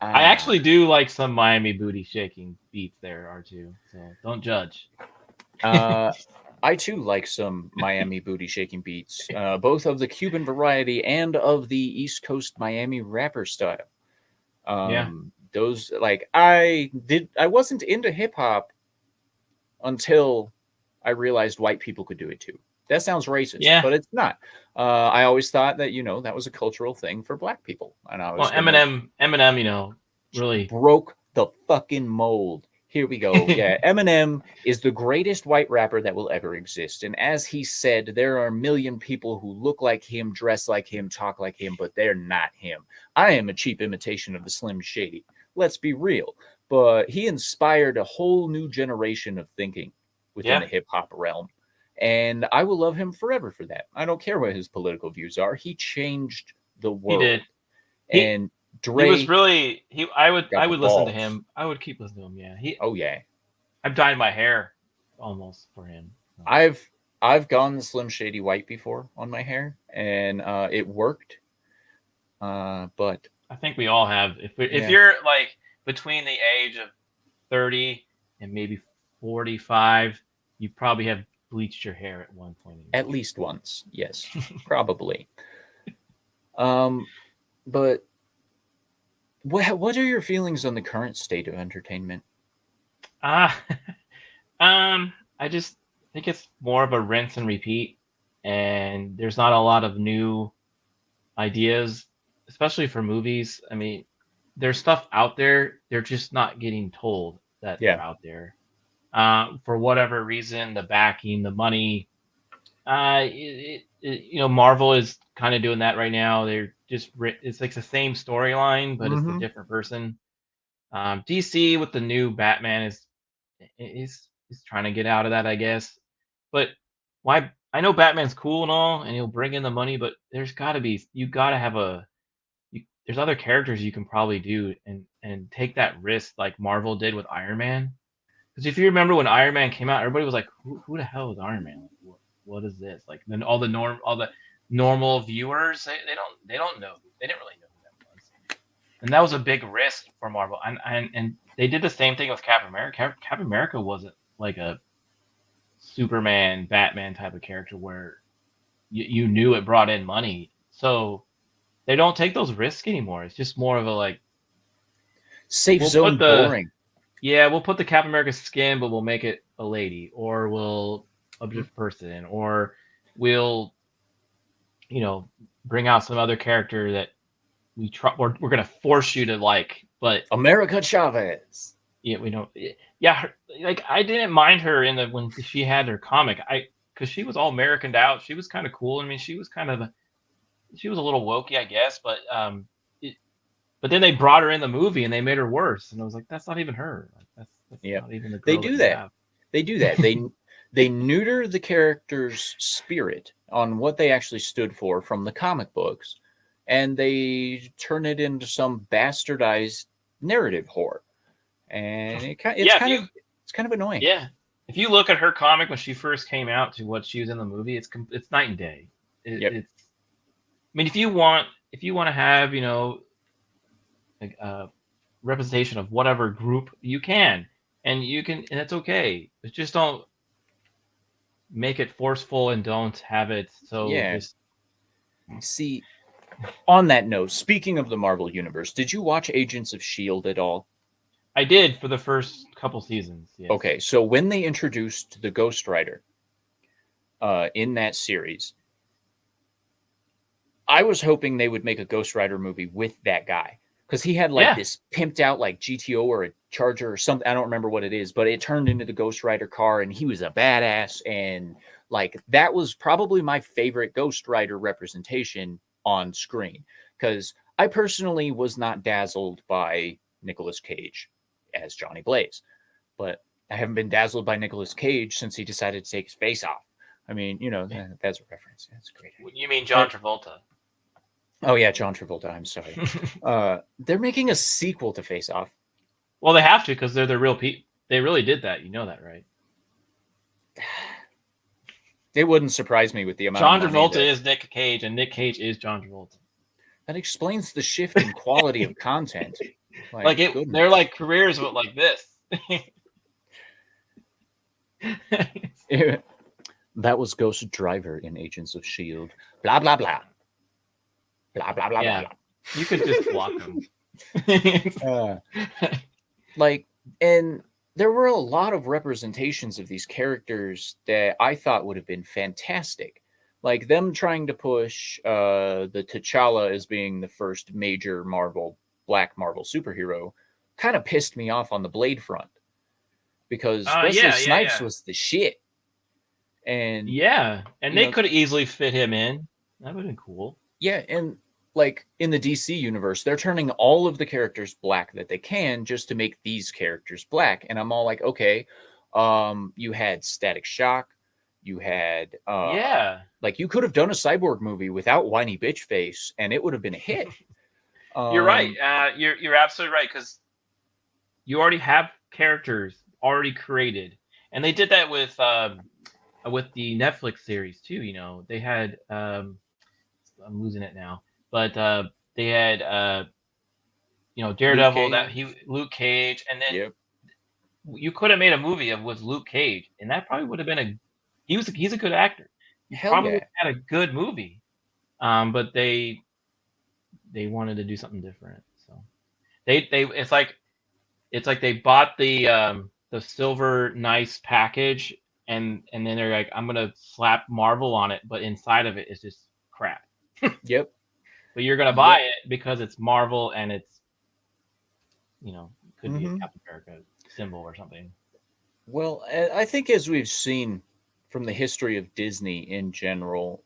I Ah, actually do like some Miami booty shaking beats there, R2. So don't judge. I too like some Miami booty shaking beats, both of the Cuban variety and of the East Coast Miami rapper style. Yeah. Those like I wasn't into hip hop until I realized white people could do it too. That sounds racist, Yeah. but it's not. I always thought that that was a cultural thing for black people, and I Well, was gonna Eminem, really. broke the fucking mold. Here we go. Yeah, Eminem is the greatest white rapper that will ever exist. And as he said, there are a million people who look like him, dress like him, talk like him, but they're not him. I am a cheap imitation of the Slim Shady. Let's be real. But he inspired a whole new generation of thinking within Yeah, the hip hop realm. And I will love him forever for that. I don't care what his political views are. He changed the he did. world. He And he was Dre really he. I would got I the would listen to balls. him. I would keep listening to him. Yeah. Oh yeah. I've dyed my hair almost for him. So. I've gone the Slim Shady white before on my hair, and it worked. But I think we all have. If yeah, you're like between the age of 30 and maybe 45, you probably have bleached your hair at one point in your at life. least once, yes, probably. Um, but what are your feelings on the current state of entertainment? Ah, I just think it's more of a rinse and repeat, and there's not a lot of new ideas, especially for movies. I mean, there's stuff out there. They're just not getting told that they're Yeah. out there. For whatever reason, the backing, the money. Marvel is kind of doing that right now. They're just it's like the same storyline, but it's a Mm-hmm. different person. DC with the new Batman is trying to get out of that, I guess. But why? I know Batman's cool and all, and he'll bring in the money, but there's got to be you got to have there's other characters you can probably do and take that risk like Marvel did with Iron Man. Because if you remember when Iron Man came out, everybody was like, "Who the hell is Iron Man? Like, what is this?" Like then all the normal viewers they don't know, they didn't really know who that was, and that was a big risk for Marvel. And they did the same thing with Captain America. Captain America wasn't like a Superman, Batman type of character where you knew it brought in money. So they don't take those risks anymore. It's just more of a like Safe we'll zone put the boring. yeah, we'll put the Captain America skin, but we'll make it a lady, or we'll a different person, or we'll bring out some other character that we're gonna force you to like, but America Chavez. yeah, we don't. Yeah, like I didn't mind her in the when she had her comic, because she was all Americaned out. She was kind of cool. I mean, she was a little wokey, I guess, but then they brought her in the movie and they made her worse, and I was like, that's not even her. Like, that's Yeah, not even the they girl that do you that. have. They do that. They neuter the character's spirit on what they actually stood for from the comic books, and they turn it into some bastardized narrative whore, and Yeah, if you it's kind of annoying. yeah, if you look at her comic when she first came out to what she was in the movie, it's night and day. Yep. It's I mean, if you want to have like representation of whatever group you can, and it's okay. But just don't make it forceful and don't have it so Yeah. just. See, on that note, speaking of the Marvel Universe, did you watch Agents of S.H.I.E.L.D. at all? I did for the first couple seasons. Yes. Okay, so when they introduced the Ghost Rider in that series, I was hoping they would make a Ghost Rider movie with that guy, because he had like this pimped out like GTO or a Charger or something. I don't remember what it is, but it turned into the Ghost Rider car, and he was a badass. And like that was probably my favorite Ghost Rider representation on screen, because I personally was not dazzled by Nicolas Cage as Johnny Blaze, but I haven't been dazzled by Nicolas Cage since he decided to take his face off. I mean, that's a reference. That's great. You mean John Travolta? Oh yeah, John Travolta. I'm sorry. They're making a sequel to Face Off. Well, they have to because they're the real people. They really did that. You know that, right? It wouldn't surprise me with the amount. John of money Travolta is Nick Cage, and Nick Cage is John Travolta. That explains the shift in quality of content. They're like careers, but like this. That was Ghost Driver in Agents of S.H.I.E.L.D. Blah blah blah. Blah blah blah Yeah. blah. You could just block them. And there were a lot of representations of these characters that I thought would have been fantastic. Like them trying to push the T'Challa as being the first major Black Marvel superhero kind of pissed me off on the Blade front, because Wesley Snipes was the shit. And they could have easily fit him in. That would have been cool. Yeah, and like in the DC universe, they're turning all of the characters black that they can just to make these characters black. And I'm all like, okay, you had Static Shock, you had like you could have done a Cyborg movie without whiny bitch face, and it would have been a hit. You're right. You're absolutely right, because you already have characters already created, and they did that with the Netflix series too. They had I'm losing it now, but they had Daredevil, Luke Cage, and then you could have made a movie with Luke Cage, and that probably would have been he's a good actor. He probably would have had a good movie, but they wanted to do something different. So it's like they bought the silver nice package, and then they're like, I'm gonna slap Marvel on it, but inside of it is just crap. Yep. But you're gonna buy it because it's Marvel and it's could be a Mhm. Captain America symbol or something. Well, I think as we've seen from the history of Disney in general,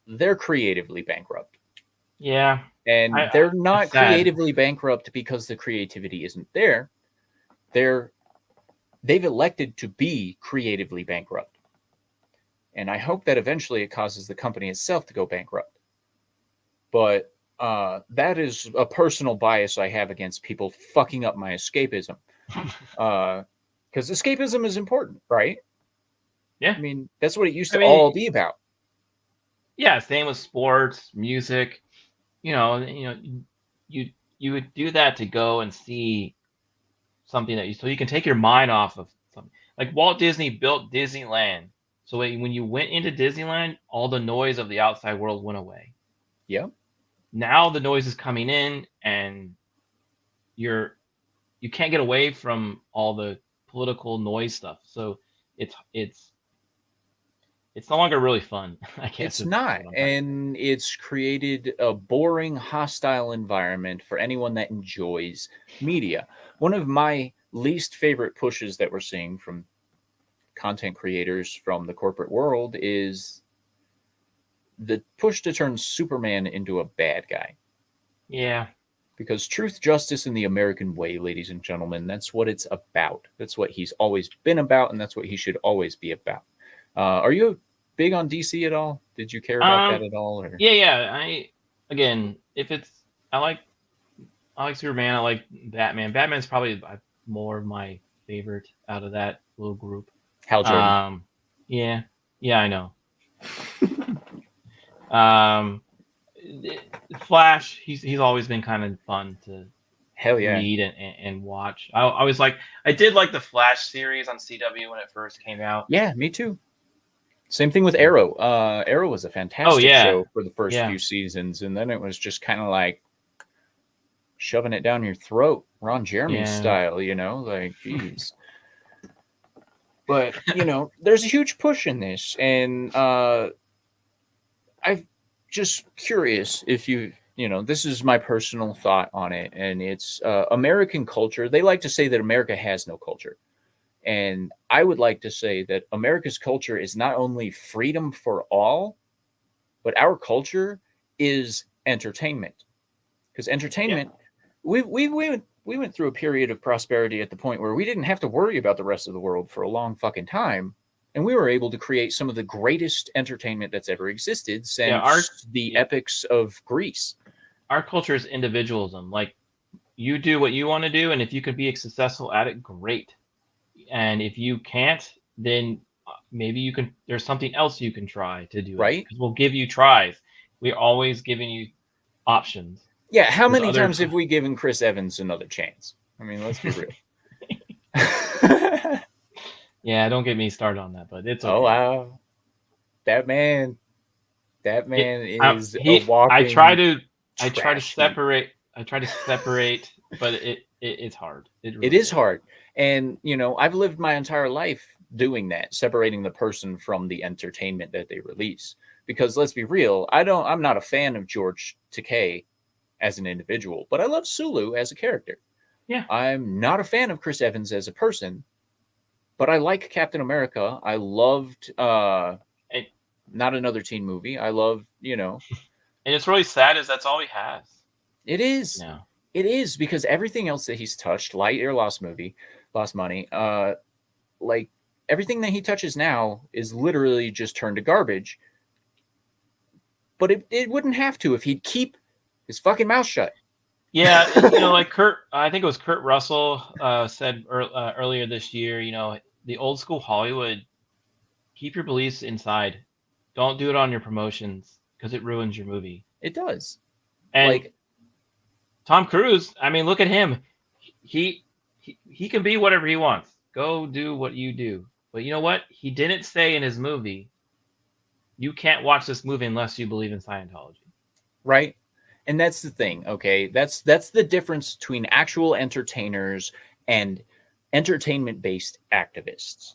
they're creatively bankrupt. Yeah, And they're it's not sad. creatively bankrupt because the creativity isn't there. They're they've elected to be creatively bankrupt. And I hope that eventually it causes the company itself to go bankrupt. But that is a personal bias I have against people fucking up my escapism. Because escapism is important, right? Yeah, I mean, that's what it used I to all mean, be about. yeah, same with sports, music. You you would do that to go and see something so you can take your mind off of something. Like Walt Disney built Disneyland, so when you went into Disneyland, all the noise of the outside world went away. Yeah. Now the noise is coming in, and you're you can't get away from all the political noise stuff. So it's it's no longer really fun. I guess It's is not. what I'm trying to say. And it's created a boring, hostile environment for anyone that enjoys media. One of my least favorite pushes that we're seeing from content creators from the corporate world is the push to turn Superman into a bad guy. Yeah, Because truth, justice, and the American way, ladies and gentlemen, that's what it's about. That's what he's always been about, and that's what he should always be about. Are you big on DC at all? Did you care about that um, at all? Or yeah. Again, if it's I like Superman. I like Batman. Batman's probably more of my favorite out of that little group. Hal Jordan? Um, yeah, yeah, I know. Um, Flash, he's always been kind of fun to Hell yeah. read and watch. I was like, I did like the Flash series on CW when it first came out. Yeah, me too. Same thing with Arrow. Arrow was a Oh fantastic yeah, show for the first yeah, few seasons, and then it was just kind of like shoving it down your throat, Ron Jeremy yeah, style, like, geez. But, there's a huge push in this, and I'm just curious if this is my personal thought on it, and it's American culture. They like to say that America has no culture. And I would like to say that America's culture is not only freedom for all, but our culture is entertainment. Because yeah, entertainment, we went through a period of prosperity at the point where we didn't have to worry about the rest of the world for a long fucking time. And we were able to create some of the greatest entertainment that's ever existed yeah. since the epics of Greece. Our culture is individualism. Like you do what you want to do, and if you can be successful at it, great. And if you can't, then maybe you can. There's something else you can try to do it Right? because we'll give you tries. We're always giving you options. Yeah, how There's many other. times have we given Chris Evans another chance? I mean, let's be real. Yeah, don't get me started on that, but it's Oh okay. wow. That man It, is a he, walking I try to trash heap. separate, but it's hard. It It really is is. hard. And, I've lived my entire life doing that, separating the person from the entertainment that they release. Because let's be real, I'm not a fan of George Takei as an individual, but I love Sulu as a character. Yeah. I'm not a fan of Chris Evans as a person, but I like Captain America. I loved And, not another teen movie. I loved, and it's really sad is that's all he has. it is. No. It is because everything else that he's touched, Lightyear lost money. Like everything that he touches now is literally just turned to garbage. But it wouldn't have to if he'd keep his fucking mouth shut. Yeah, like I think it was Kurt Russell said earlier this year. The old school Hollywood, keep your beliefs inside. Don't do it on your promotions because it ruins your movie. It does. And Like, Tom Cruise, I mean, look at him. He can be whatever he wants. Go do what you do. But you know what? He didn't say in his movie, you can't watch this movie unless you believe in Scientology. right? And that's the thing, okay? That's the difference between actual entertainers and entertainment-based activists.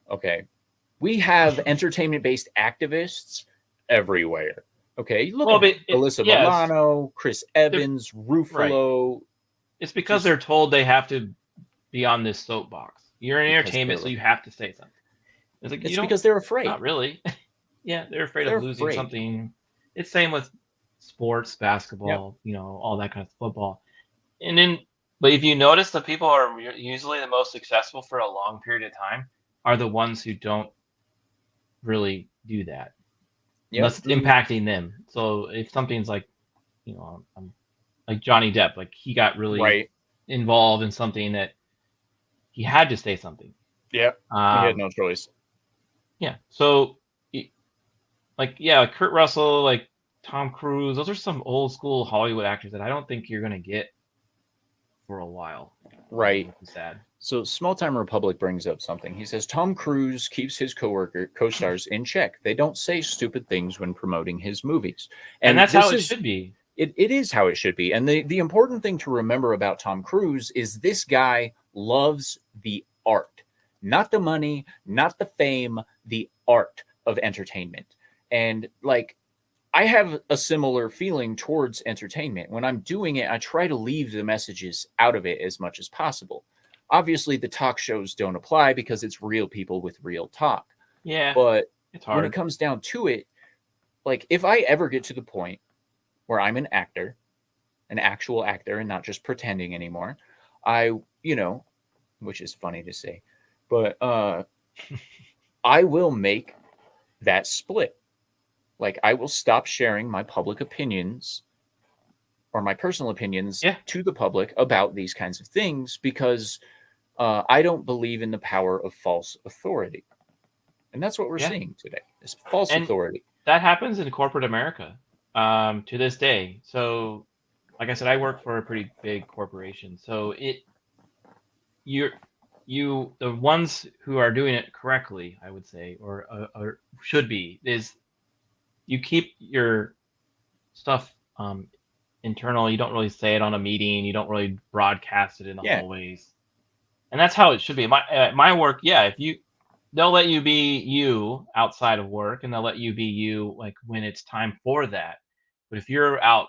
Okay? We have entertainment-based activists everywhere. Okay, look Well, at but them. Alyssa yes, Milano, Chris they're Evans, right. Ruffalo. It's because Just they're told they have to be on this soapbox. You're in because entertainment, so you have to say something. It's like you it's don't. because they're Not afraid. really. Yeah, they're afraid of They're losing afraid. something. It's same with sports, Yep. basketball, all that kind of football. And then, but if you notice, the people who are usually the most successful for a long period of time are the ones who don't really do that, Yep. unless it's impacting them. So if something's like, like Johnny Depp, like he got really Right. involved in something that he had to say something. Yep. He had Um, no choice. yeah. So, like Kurt Russell, like Tom Cruise, those are some old school Hollywood actors that I don't think you're gonna get for a while. Right. Which is sad. So Small Time Republic brings up something. He says Tom Cruise keeps his co-stars in check. They don't say stupid things when promoting his movies. And And that's how this it is should be. it is how it should be. And the important thing to remember about Tom Cruise is this guy loves the art, not the money, not the fame, the art of entertainment. And like I have a similar feeling towards entertainment. When I'm doing it, I try to leave the messages out of it as much as possible. Obviously, the talk shows don't apply because it's real people with real talk. Yeah, But it's when it hard. comes down to it, like if I ever get to the point where I'm an actor, an actual actor, and not just pretending anymore, I, which is funny to say, but I will make that split. Like I will stop sharing my public opinions or my personal opinions Yeah, to the public about these kinds of things because I don't believe in the power of false authority. And that's what we're yeah. seeing today is false And authority. that happens in corporate America, to this day. So, like I said, I work for a pretty big corporation. So you're the ones who are doing it correctly, I would say, or should be, is you keep your stuff internal. You don't really say it on a meeting. You don't really broadcast it in the Yeah. hallways. And that's how it should be. My work, yeah. If you They'll let you be you outside of work, and they'll let you be you like when it's time for that. But if you're out,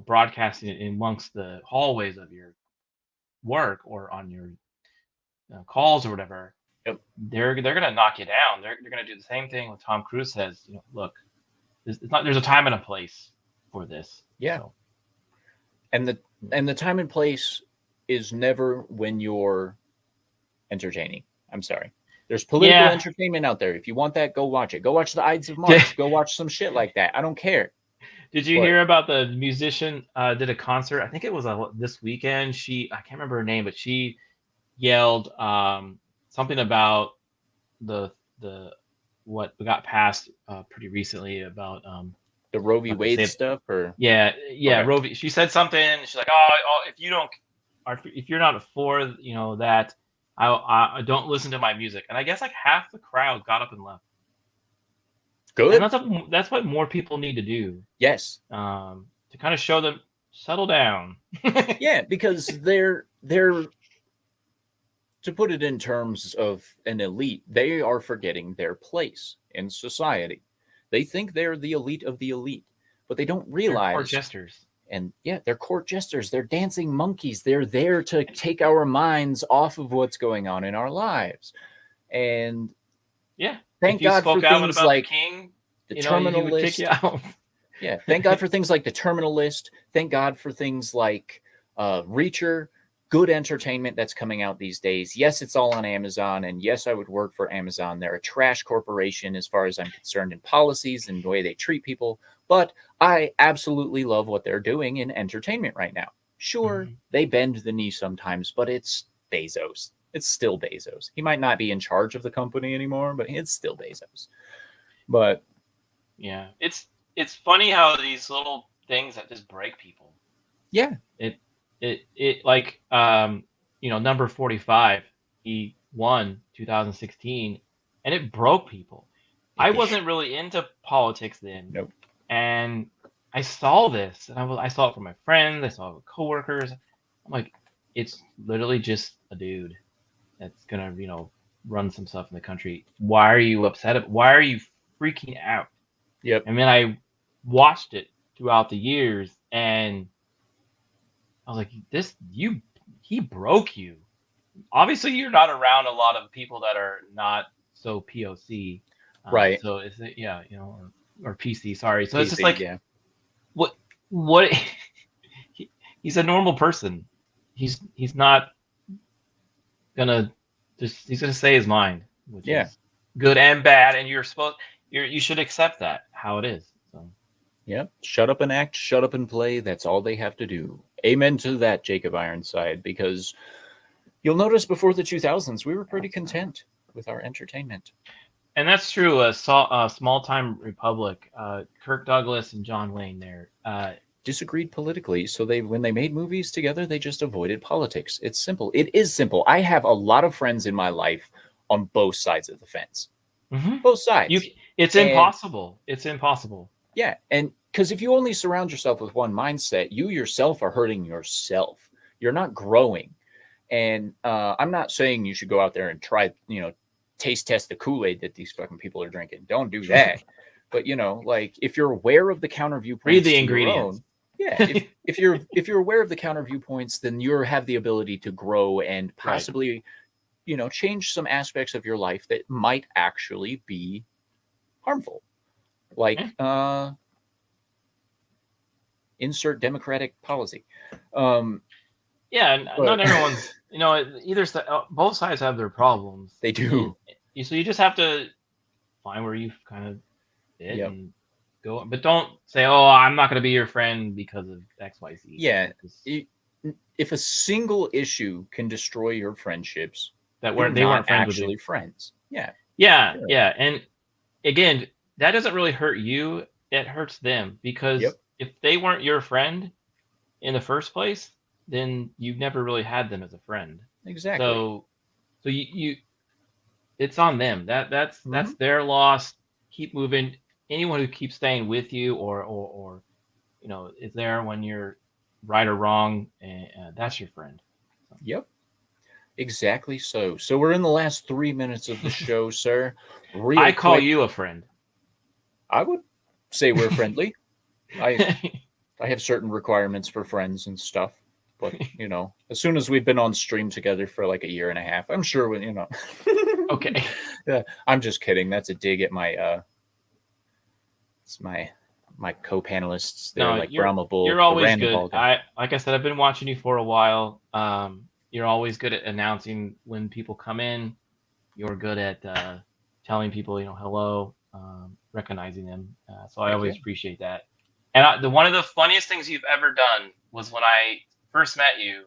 broadcasting it amongst the hallways of your work or on your calls or whatever, Yep. they're gonna knock you down. They're gonna do the same thing when Tom Cruise says, look, it's not. There's a time and a place for this. Yeah. So And the time and place is never when you're entertaining. I'm sorry. There's political yeah. entertainment out there. If you want that, go watch it. Go watch the Ides of March. Go watch some shit like that. I don't care. Did you But hear about the musician did a concert? I think it was this weekend. I can't remember her name, but she yelled something about the what got passed pretty recently about the Roe v. not to say Wade it. stuff, or Yeah, okay, Roe v. She said something. She's like, oh, if you don't, or if you're not for that, I don't listen to my music. And I guess like half the crowd got up and left. And good. that's what more people need to do, Yes, to kind of show them settle down. yeah, because they're to put it in terms of an elite, they are forgetting their place in society. They think they're the elite of the elite, but they don't They're court realize. jesters. And yeah, they're court jesters. They're dancing monkeys. They're there to take our minds off of what's going on in our lives. And Yeah. If thank you God for spoke out things about the like king, the he terminal would kick you list. out. Yeah, thank God for things like the terminal list. Thank God for things like Reacher, good entertainment that's coming out these days. Yes, it's all on Amazon, and yes, I would work for Amazon. They're a trash corporation as far as I'm concerned in policies and the way they treat people, but I absolutely love what they're doing in entertainment right now. Sure, Mhm. they bend the knee sometimes, but it's Bezos. It's still Bezos. He might not be in charge of the company anymore, but it's still Bezos. But Yeah. It's funny how these little things that just break people. yeah, It like number 45, he won 2016, and it broke people. it I did. wasn't really into politics then, Nope. and I saw this, and I saw it from my friends, I saw it with coworkers. I'm like, it's literally just a dude that's gonna run some stuff in the country. Why are you upset? Why are you freaking out? Yep. And then I watched it throughout the years, and I was like, he broke you. Obviously, you're not around a lot of people that are not so POC. Right. So is it, yeah, or PC, sorry. So it's just PC, like, yeah. what he's a normal person. He's not gonna he's gonna say his mind, which Yeah. is good and bad, and you should accept that how it is. So Yep. Shut up and act, shut up and play. That's all they have to do. Amen to that, Jacob Ironside, because you'll notice before the 2000s, we were pretty content with our entertainment. and that's true. Small Time Republic, Kirk Douglas and John Wayne there. Disagreed politically, so when they made movies together, they just avoided politics. It's simple. It is simple. I have a lot of friends in my life on both sides of the fence. Mhm. Both sides. It's And impossible. It's impossible. yeah, and because if you only surround yourself with one mindset, you yourself are hurting yourself. You're not growing. And I'm not saying you should go out there and try, taste test the Kool-Aid that these fucking people are drinking. Don't do that. But like if you're aware of the counter Read viewpoints the to your ingredients. own, yeah, if you're aware of the counter viewpoints, then you have the ability to grow and Right. possibly, change some aspects of your life that might actually be harmful. Like insert democratic policy. Yeah, and But not everyone's, both sides have their problems. they do. So you just have to find where you kind of fit Yep. and go, but don't say, "Oh, I'm not going to be your friend because of XYZ." Yeah. Because If a single issue can destroy your friendships, they you're weren't not friends with actually you. friends. Yeah. Yeah, Sure. yeah, and again, that doesn't really hurt you. It hurts them because Yep. if they weren't your friend in the first place, then you've never really had them as a friend. Exactly. So you it's on them. That's Mhm. their loss. Keep moving. Anyone who keeps staying with you or is there when you're right or wrong, that's your friend. So, Yep. Exactly so. So we're in the last 3 minutes of the show, sir. I Real call quick, you a friend. I would say we're friendly. I I have certain requirements for friends and stuff. But, as soon as we've been on stream together for like a year and a half, I'm sure Okay. Yeah, I'm just kidding. That's a dig at it's my co-panelists. They're No, like Brahma you're Bull, the always random good. ball guy. Like I said, I've been watching you for a while. You're always good at announcing when people come in. You're good at telling people, hello, recognizing them. So I Heck yeah. always appreciate that. And one of the funniest things you've ever done was when I first met you,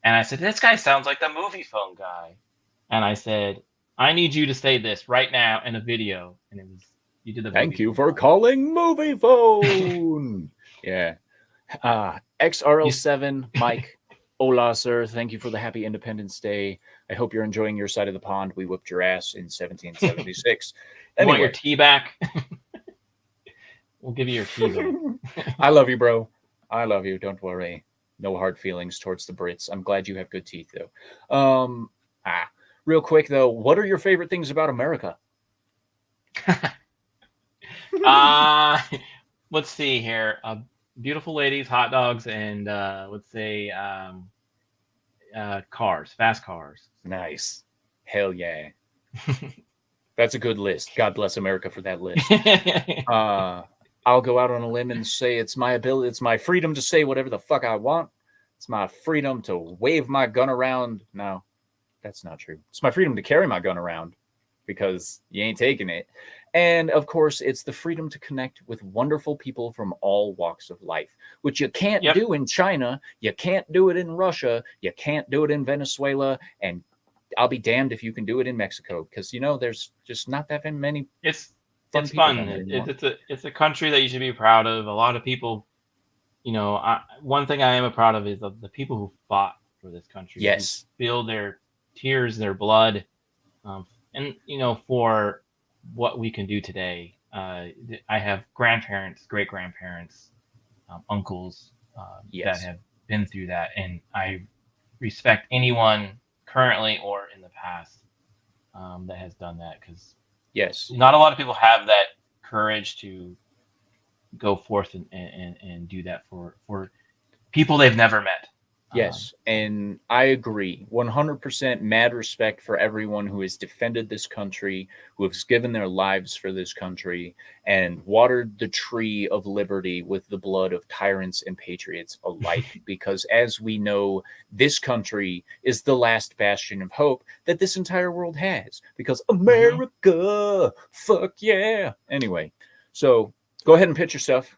and I said, "This guy sounds like the movie phone guy," and I said, "I need you to say this right now in a video," and it was you did the Thank movie you phone for calling Movie Phone. Yeah. guy. You, XRL7, Mike. Hola, sir. Thank you for the happy Independence Day. I hope you're enjoying your side of the pond. We whooped your ass in 1776. you want your Anyway, tea back? We'll give you your tea back. I love you, bro. I love you. Don't worry. No hard feelings towards the Brits. I'm glad you have good teeth, though. Real quick, though, what are your favorite things about America? uh let's see here. Beautiful ladies, hot dogs, and let's say cars, fast cars. Nice. Hell yeah. That's a good list. God bless America for that list. I'll go out on a limb and say it's my freedom to say whatever the fuck I want. It's my freedom to wave my gun around. No, that's not true. It's my freedom to carry my gun around because you ain't taking it. And of course, it's the freedom to connect with wonderful people from all walks of life, which you can't Yep. do in China. You can't do it in Russia. You can't do it in Venezuela. And I'll be damned if you can do it in Mexico because, there's just not that many It's fun it's people fun. down there anymore. It's a country that you should be proud of. A lot of people, one thing I am proud of is of the people who fought for this country. Yes. Who spilled their tears, their blood, and for what we can do today. I have grandparents, great grandparents, uncles that Yes. have been through that, and I respect anyone currently or in the past that has done that because Yes. not a lot of people have that courage to go forth and do that for people they've never met. Yes, and I agree. 100% mad respect for everyone who has defended this country, who has given their lives for this country, and watered the tree of liberty with the blood of tyrants and patriots alike. Because as we know, this country is the last bastion of hope that this entire world has. Because America, fuck yeah. Anyway, so go ahead and pitch your stuff.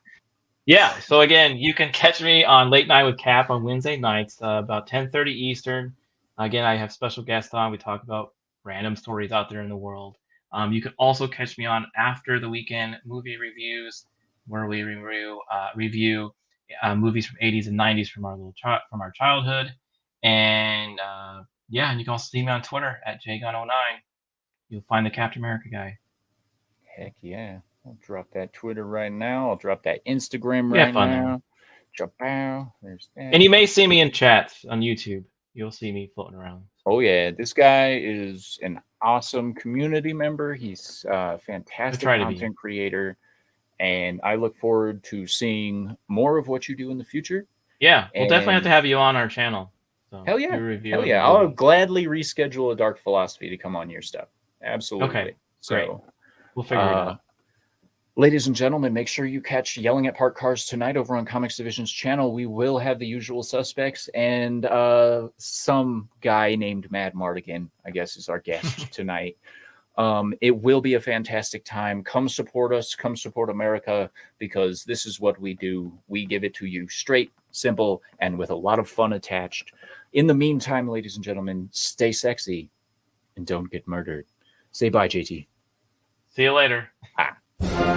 Yeah. So again, you can catch me on Late Night with Cap on Wednesday nights, about 10:30 Eastern. Again, I have special guests on. We talk about random stories out there in the world. You can also catch me on After the Weekend Movie Reviews, where we review movies from 80s and 90s from from our childhood. And yeah, and you can also see me on Twitter at jgun09. You'll find the Captain America guy. Heck yeah. I'll drop that Twitter right now. I'll drop that Instagram We have right fun there. now. Chapow. There's that. And you may see me in chats on YouTube. You'll see me floating around. Oh yeah, this guy is an awesome community member. He's a fantastic try to be. content creator, and I look forward to seeing more of what you do in the future. Yeah, we'll definitely have to And have you on our channel. So hell yeah, do a review hell of yeah! the I'll movie. gladly reschedule a Dark Philosophy to come on your stuff. Absolutely. Okay, So great. We'll figure it out. ladies and gentlemen, make sure you catch Yelling at Parked Cars tonight over on Comics Division's channel. We will have the usual suspects and some guy named Mad Mardigan, I guess, is our guest tonight. It will be a fantastic time. Come support us. Come support America, because this is what we do. We give it to you straight, simple, and with a lot of fun attached. In the meantime, ladies and gentlemen, stay sexy and don't get murdered. Say bye, JT. See you later. Ah.